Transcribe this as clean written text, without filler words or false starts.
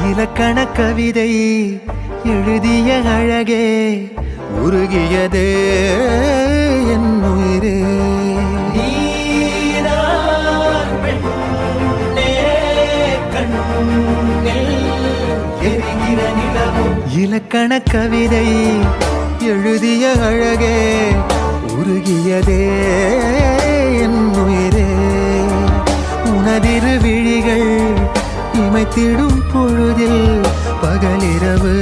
இலக்கண கவிதை எழுதிய அழகே உருகியதே என் உயிரே. இலக்கண கவிதை எழுதிய அழகே உருகியதே என் உயிரே. உனதிரு விழிகள் இமைத்திடும் பொழுதில் பகலிரவு